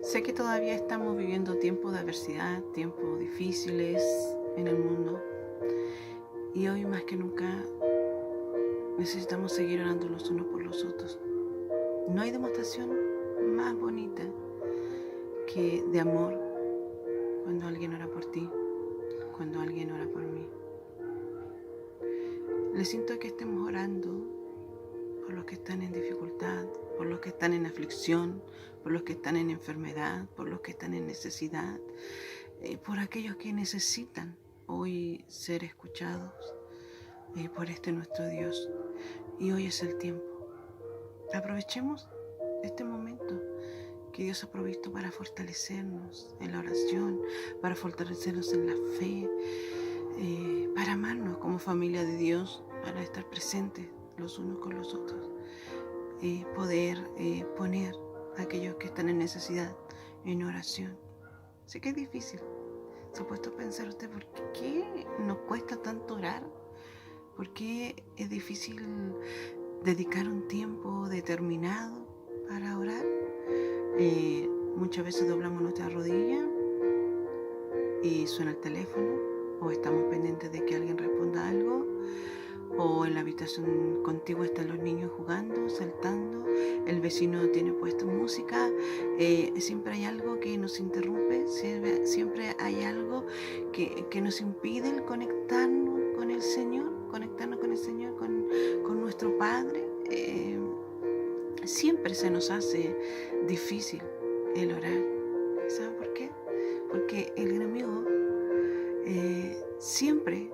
Sé que todavía estamos viviendo tiempos de adversidad, tiempos difíciles en el mundo, y hoy más que nunca necesitamos seguir orando los unos por los otros. No hay demostración más bonita que de amor cuando alguien ora por ti, cuando alguien ora por mí. Les siento a que estemos orando por los que están en dificultad, por los que están en aflicción, por los que están en enfermedad, por los que están en necesidad, por aquellos que necesitan hoy ser escuchados por nuestro Dios. Y hoy es el tiempo. Aprovechemos este momento que Dios ha provisto para fortalecernos en la oración, para fortalecernos en la fe, para amarnos como familia de Dios, para estar presentes los unos con los otros, poder poner a aquellos que están en necesidad en oración. Sé que es difícil. ¿Se ha puesto a pensar usted por qué nos cuesta tanto orar? ¿Por qué es difícil dedicar un tiempo determinado para orar? Muchas veces doblamos nuestra rodilla y suena el teléfono, o estamos pendientes de que alguien responda algo, o en la habitación contigua están los niños jugando, saltando, el vecino tiene puesta música, siempre hay algo que nos interrumpe, siempre hay algo que nos impide el conectarnos con el Señor, con nuestro Padre. Siempre se nos hace difícil el orar. ¿Saben por qué? Porque el enemigo siempre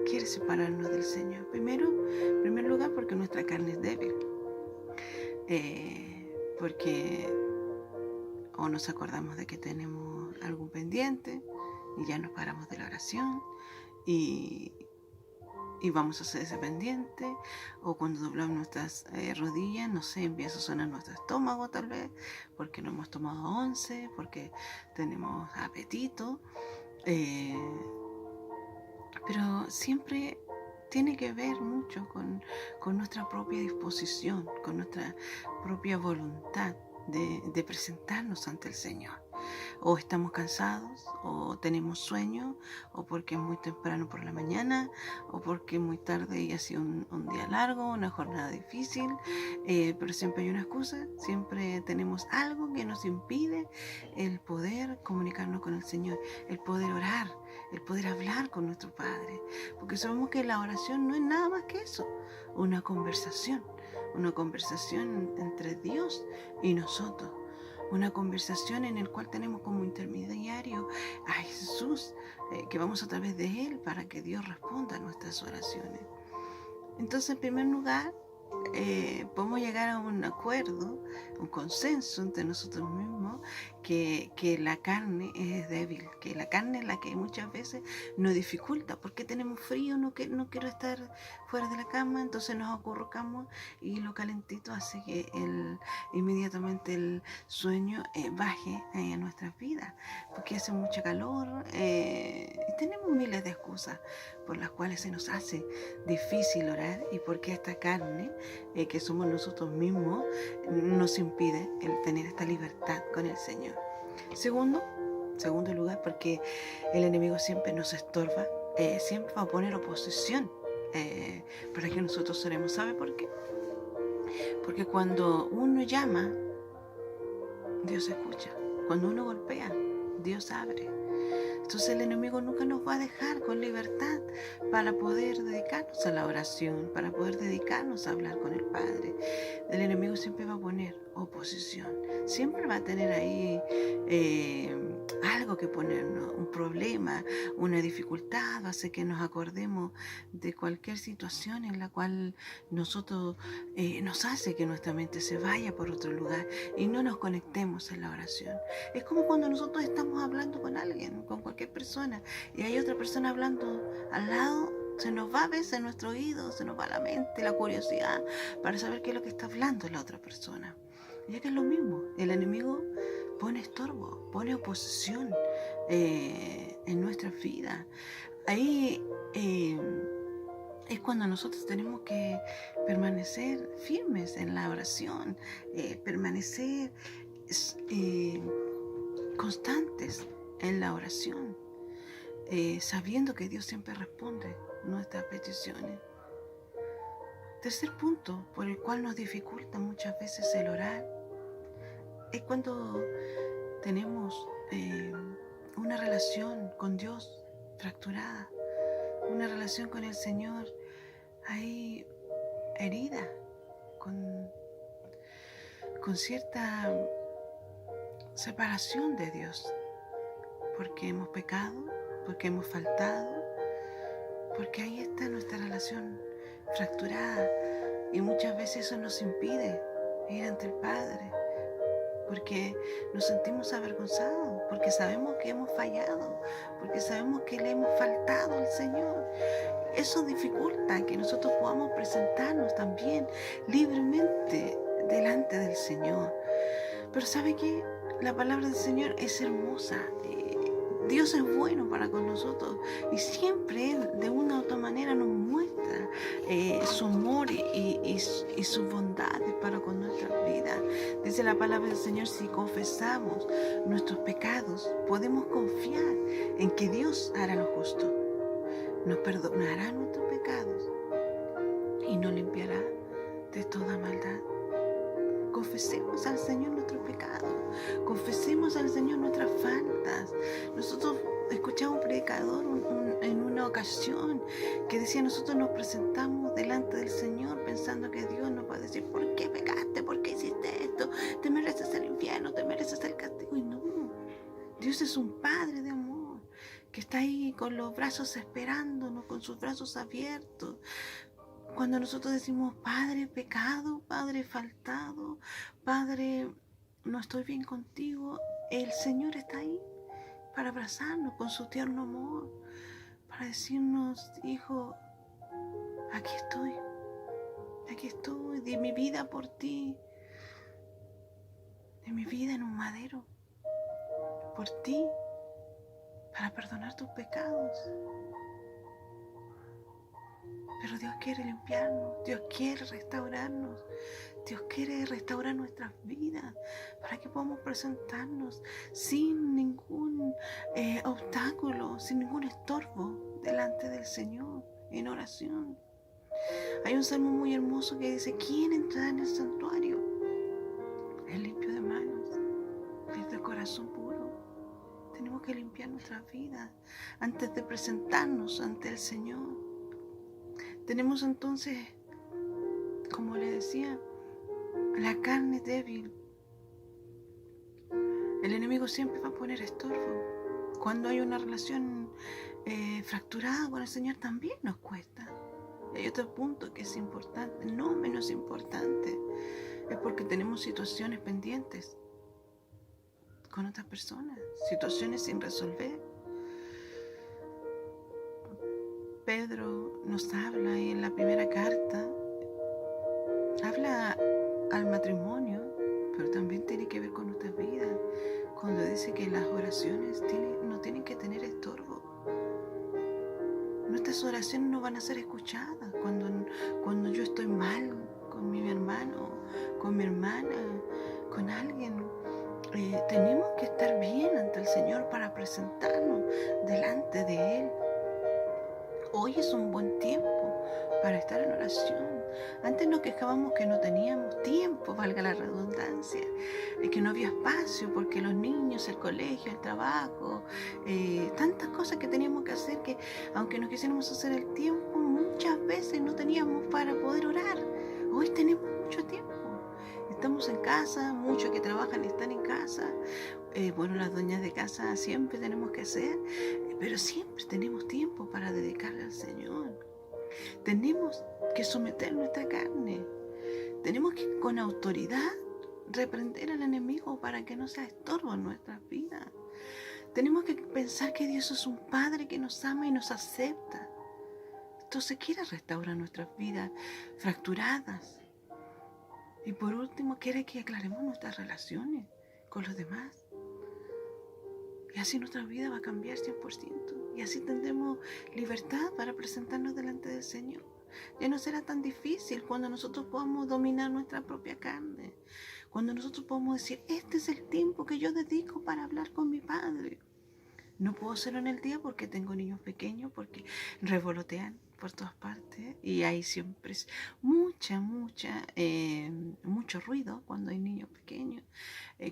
quiere separarnos del Señor. En primer lugar, porque nuestra carne es débil. Porque o nos acordamos de que tenemos algún pendiente y ya nos paramos de la oración y vamos a hacer ese pendiente, o cuando doblamos nuestras rodillas, no sé, empieza a sonar nuestro estómago tal vez, porque no hemos tomado 11, porque tenemos apetito, pero siempre tiene que ver mucho con nuestra propia disposición, con nuestra propia voluntad de presentarnos ante el Señor. O estamos cansados, o tenemos sueño, o porque es muy temprano por la mañana, o porque es muy tarde y ha sido un día largo, una jornada difícil, pero siempre hay una excusa, siempre tenemos algo que nos impide el poder comunicarnos con el Señor, el poder orar, el poder hablar con nuestro Padre, porque sabemos que la oración no es nada más que eso, una conversación entre Dios y nosotros. Una conversación en la cual tenemos como intermediario a Jesús, que vamos a través de Él para que Dios responda a nuestras oraciones. Entonces, en primer lugar, podemos llegar a un acuerdo, un consenso entre nosotros mismos, que la carne es débil, que la carne es la que muchas veces nos dificulta, porque tenemos frío, no quiero estar fuera de la cama, entonces nos acurrucamos y lo calentito hace que inmediatamente el sueño baje en nuestras vidas, porque hace mucho calor, y tenemos miles de excusas por las cuales se nos hace difícil orar, y porque esta carne, que somos nosotros mismos, nos impide el tener esta libertad con el Señor. Segundo lugar, porque el enemigo siempre nos estorba, siempre va a poner oposición para que nosotros oremos. ¿Sabe por qué? Porque cuando uno llama, Dios escucha. Cuando uno golpea, Dios abre. Entonces el enemigo nunca nos va a dejar con libertad para poder dedicarnos a la oración, para poder dedicarnos a hablar con el Padre. El enemigo siempre va a poner oposición, siempre va a tener ahí algo que ponernos, un problema, una dificultad, hace que nos acordemos de cualquier situación en la cual nosotros nos hace que nuestra mente se vaya por otro lugar y no nos conectemos en la oración. Es como cuando nosotros estamos hablando con alguien, con cualquier persona, y hay otra persona hablando al lado. Se nos va a veces nuestro oído, se nos va la mente, la curiosidad para saber qué es lo que está hablando la otra persona. Y es que es lo mismo, el enemigo pone estorbo, pone oposición en nuestras vidas. Ahí es cuando nosotros tenemos que permanecer firmes en la oración, permanecer constantes en la oración, sabiendo que Dios siempre responde nuestras peticiones. Tercer punto por el cual nos dificulta muchas veces el orar es cuando tenemos una relación con Dios fracturada, una relación con el Señor ahí herida, con cierta separación de Dios, porque hemos pecado, porque hemos faltado, porque ahí está nuestra relación fracturada y muchas veces eso nos impide ir ante el Padre, porque nos sentimos avergonzados, porque sabemos que hemos fallado, porque sabemos que le hemos faltado al Señor. Eso dificulta que nosotros podamos presentarnos también libremente delante del Señor. Pero ¿sabe qué? La palabra del Señor es hermosa. Dios es bueno para con nosotros y siempre Él de una u otra manera nos muestra su amor y sus bondades para con nuestras vidas. Dice la palabra del Señor, si confesamos nuestros pecados, podemos confiar en que Dios hará lo justo. Nos perdonará nuestros pecados y nos limpiará de toda maldad. Confesemos al Señor nuestros pecados, confesemos al Señor nuestras faltas. Nosotros escuchamos un predicador en una ocasión que decía, nosotros nos presentamos delante del Señor pensando que Dios nos va a decir, ¿por qué pecaste? ¿Por qué hiciste esto? Te mereces el infierno, te mereces el castigo. Y no, Dios es un Padre de amor que está ahí con los brazos esperándonos, con sus brazos abiertos. Cuando nosotros decimos, Padre, pecado, Padre, faltado, Padre, no estoy bien contigo, el Señor está ahí para abrazarnos con su tierno amor, para decirnos, hijo, aquí estoy, di mi vida por ti, di mi vida en un madero, por ti, para perdonar tus pecados. Pero Dios quiere limpiarnos, Dios quiere restaurarnos, Dios quiere restaurar nuestras vidas para que podamos presentarnos sin ningún obstáculo, sin ningún estorbo delante del Señor en oración. Hay un salmo muy hermoso que dice, ¿quién entrará en el santuario? El limpio de manos, el de corazón puro. Tenemos que limpiar nuestras vidas antes de presentarnos ante el Señor. Tenemos entonces, como le decía, la carne débil. El enemigo siempre va a poner estorbo. Cuando hay una relación fracturada con el Señor también nos cuesta. Y hay otro punto que es importante, no menos importante, es porque tenemos situaciones pendientes con otras personas, situaciones sin resolver. Pedro nos habla y en la primera carta habla al matrimonio, pero también tiene que ver con nuestra vida, cuando dice que las oraciones no tienen que tener estorbo. Nuestras oraciones no van a ser escuchadas cuando yo estoy mal con mi hermano, con mi hermana, con alguien. Tenemos que estar bien ante el Señor para presentarnos delante de Él. Hoy es un buen tiempo para estar en oración. Antes nos quejábamos que no teníamos tiempo, valga la redundancia, que no había espacio porque los niños, el colegio, el trabajo, tantas cosas que teníamos que hacer que aunque nos quisiéramos hacer el tiempo, muchas veces no teníamos para poder orar. Hoy tenemos mucho tiempo. Estamos en casa, muchos que trabajan están en casa. Bueno, las dueñas de casa siempre tenemos que hacer, pero siempre tenemos tiempo para dedicarle al Señor. Tenemos que someter nuestra carne. Tenemos que con autoridad reprender al enemigo para que no sea estorbo en nuestras vidas. Tenemos que pensar que Dios es un Padre que nos ama y nos acepta. Entonces quiere restaurar nuestras vidas fracturadas. Y por último, quiere que aclaremos nuestras relaciones con los demás. Y así nuestra vida va a cambiar 100%. Y así tendremos libertad para presentarnos delante del Señor. Ya no será tan difícil cuando nosotros podamos dominar nuestra propia carne. Cuando nosotros podemos decir, este es el tiempo que yo dedico para hablar con mi Padre. No puedo hacerlo en el día porque tengo niños pequeños, porque revolotean por todas partes y hay siempre mucho ruido cuando hay niños pequeños,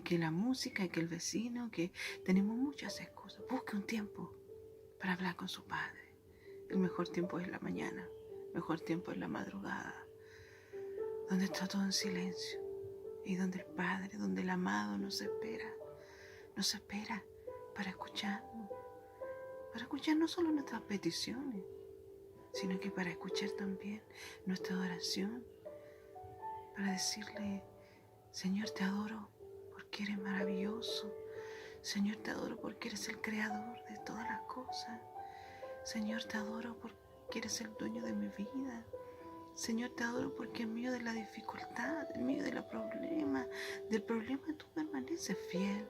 que la música, que el vecino, que tenemos muchas excusas. Busque un tiempo para hablar con su Padre. El mejor tiempo es la mañana, el mejor tiempo es la madrugada, donde está todo en silencio y donde el Padre, donde el amado nos espera para escuchar no solo nuestras peticiones, sino que para escuchar también nuestra adoración, para decirle, Señor, te adoro porque eres maravilloso. Señor, te adoro porque eres el creador de todas las cosas. Señor, te adoro porque eres el dueño de mi vida. Señor, te adoro porque en medio de la dificultad, en medio del problema tú permaneces fiel.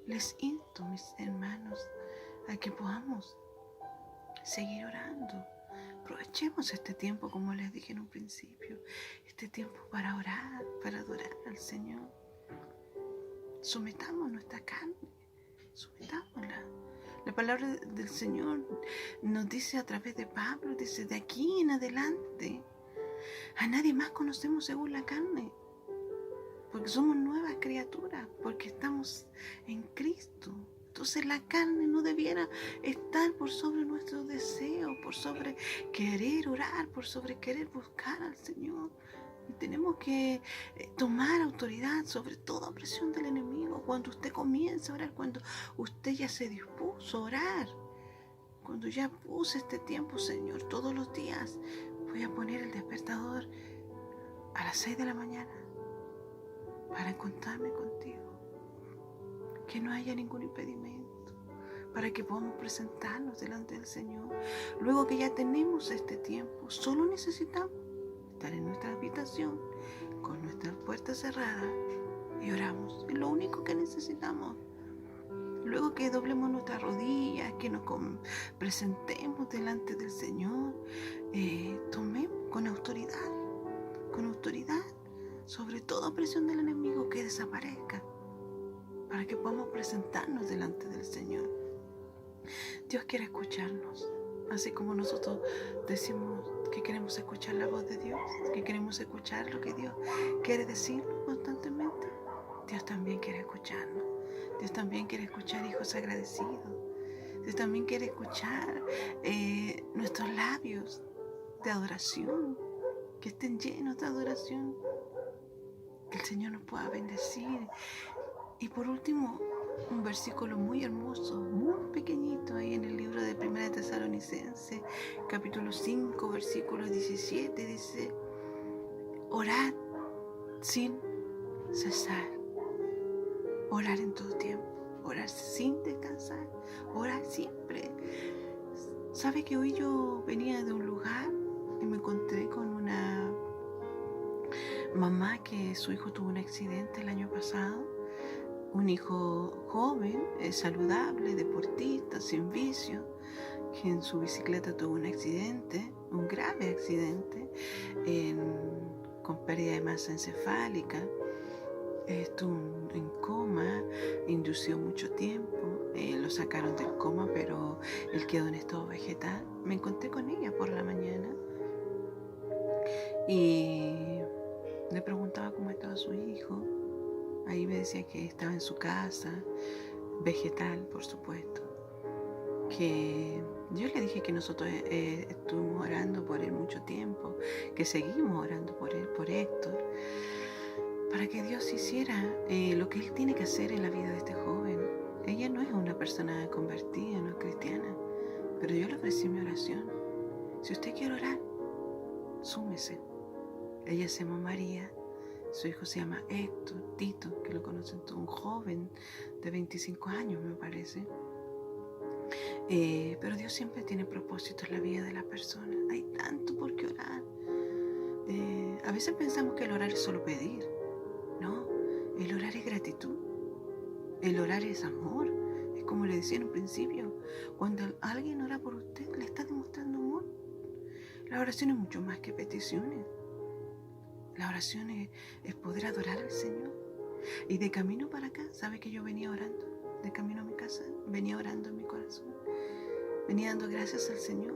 Les insto, mis hermanos, a que podamos seguir orando. Aprovechemos este tiempo, como les dije en un principio, este tiempo para orar, para adorar al Señor. Sometamos nuestra carne, sometámosla. La palabra del Señor nos dice a través de Pablo, dice, de aquí en adelante, a nadie más conocemos según la carne, porque somos nuevas criaturas, porque estamos en Cristo. Entonces la carne no debiera estar por sobre nuestros deseos, por sobre querer orar, por sobre querer buscar al Señor. Y tenemos que tomar autoridad sobre toda presión del enemigo. Cuando usted comienza a orar, cuando usted ya se dispuso a orar, cuando ya puse este tiempo, Señor, todos los días voy a poner el despertador a las 6 de la mañana para encontrarme contigo. Que no haya ningún impedimento, para que podamos presentarnos delante del Señor. Luego que ya tenemos este tiempo, solo necesitamos estar en nuestra habitación con nuestras puertas cerradas y oramos. Es lo único que necesitamos. Luego que doblemos nuestras rodillas, que nos presentemos delante del Señor, tomemos con autoridad sobre toda presión del enemigo, que desaparezca, para que podamos presentarnos delante del Señor. Dios quiere escucharnos, así como nosotros decimos que queremos escuchar la voz de Dios, que queremos escuchar lo que Dios quiere decirnos constantemente. Dios también quiere escucharnos. Dios también quiere escuchar hijos agradecidos. Dios también quiere escuchar nuestros labios de adoración, que estén llenos de adoración, que el Señor nos pueda bendecir. Y por último, un versículo muy hermoso, muy pequeñito, ahí en el libro de 1 Tesalonicenses, capítulo 5, versículo 17, dice, orad sin cesar, orar en todo tiempo, orar sin descansar, orar siempre. ¿Sabe que hoy yo venía de un lugar y me encontré con una mamá que su hijo tuvo un accidente el año pasado? Un hijo joven, saludable, deportista, sin vicio, que en su bicicleta tuvo un accidente, un grave accidente, con pérdida de masa encefálica, estuvo en coma, indució mucho tiempo, lo sacaron del coma, pero él quedó en estado vegetal. Me encontré con ella por la mañana y le preguntaba cómo estaba su hijo. Ahí me decía que estaba en su casa, vegetal, por supuesto. Que yo le dije que nosotros estuvimos orando por él mucho tiempo, que seguimos orando por él, por Héctor, para que Dios hiciera lo que Él tiene que hacer en la vida de este joven. Ella no es una persona convertida, no es cristiana, pero yo le ofrecí mi oración. Si usted quiere orar, súmese. Ella se llama María. Su hijo se llama Héctor, Tito, que lo conocen todos, un joven de 25 años me parece. Pero Dios siempre tiene propósitos en la vida de la persona. Hay tanto por qué orar. A veces pensamos que el orar es solo pedir. No, el orar es gratitud. El orar es amor. Es como le decía en un principio, cuando alguien ora por usted, le está demostrando amor. La oración es mucho más que peticiones. La oración es poder adorar al Señor. Y de camino para acá, ¿sabe que yo venía orando? De camino a mi casa, venía orando en mi corazón. Venía dando gracias al Señor.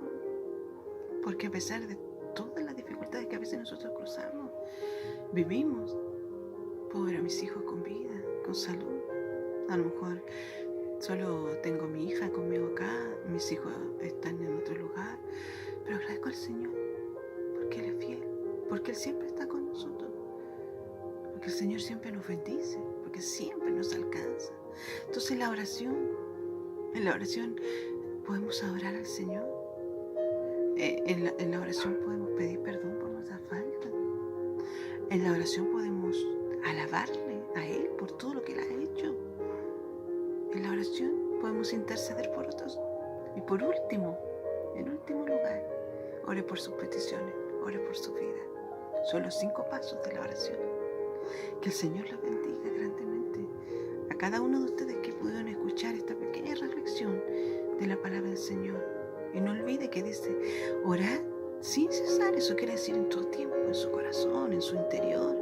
Porque a pesar de todas las dificultades que a veces nosotros cruzamos, vivimos. Puedo ver a mis hijos con vida, con salud. A lo mejor solo tengo a mi hija conmigo acá, mis hijos están en otro lugar. Pero agradezco al Señor porque Él es fiel, porque Él siempre está con nosotros. Porque el Señor siempre nos bendice, porque siempre nos alcanza. Entonces en la oración podemos adorar al Señor. En la oración podemos pedir perdón por nuestras faltas. En la oración podemos alabarle a Él por todo lo que Él ha hecho. En la oración podemos interceder por otros. Y por último, en último lugar, ore por sus peticiones, ore por su vida. Son los 5 pasos de la oración. Que el Señor los bendiga grandemente a cada uno de ustedes que pudieron escuchar esta pequeña reflexión de la palabra del Señor. Y no olvide que dice, orar sin cesar. Eso quiere decir en todo tiempo, en su corazón, en su interior.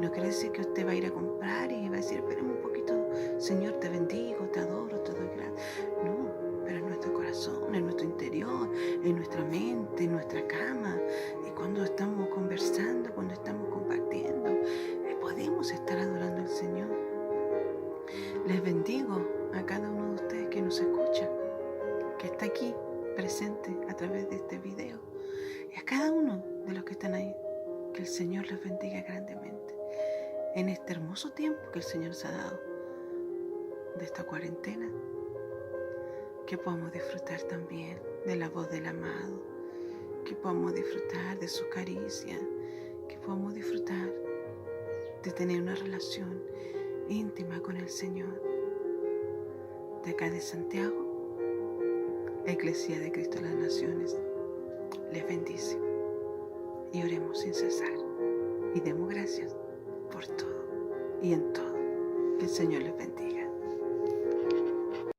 No quiere decir que usted va a ir a comprar y va a decir, espérame un poquito, Señor, te bendigo, te adoro, te doy gracias. No, pero en nuestro corazón, en nuestro interior, en nuestra mente, en nuestra cama. Y cuando estamos conversando, cuando estamos compartiendo, podemos estar adorando al Señor. Les bendigo a cada uno de ustedes que nos escucha, que está aquí presente a través de este video. Y a cada uno de los que están ahí, que el Señor les bendiga grandemente. En este hermoso tiempo que el Señor nos ha dado de esta cuarentena, que podamos disfrutar también de la voz del amado, que podamos disfrutar de su caricia, que podamos disfrutar de tener una relación íntima con el Señor. De acá de Santiago, Iglesia de Cristo de las Naciones les bendice. Y oremos sin cesar y demos gracias por todo y en todo. Que el Señor les bendiga.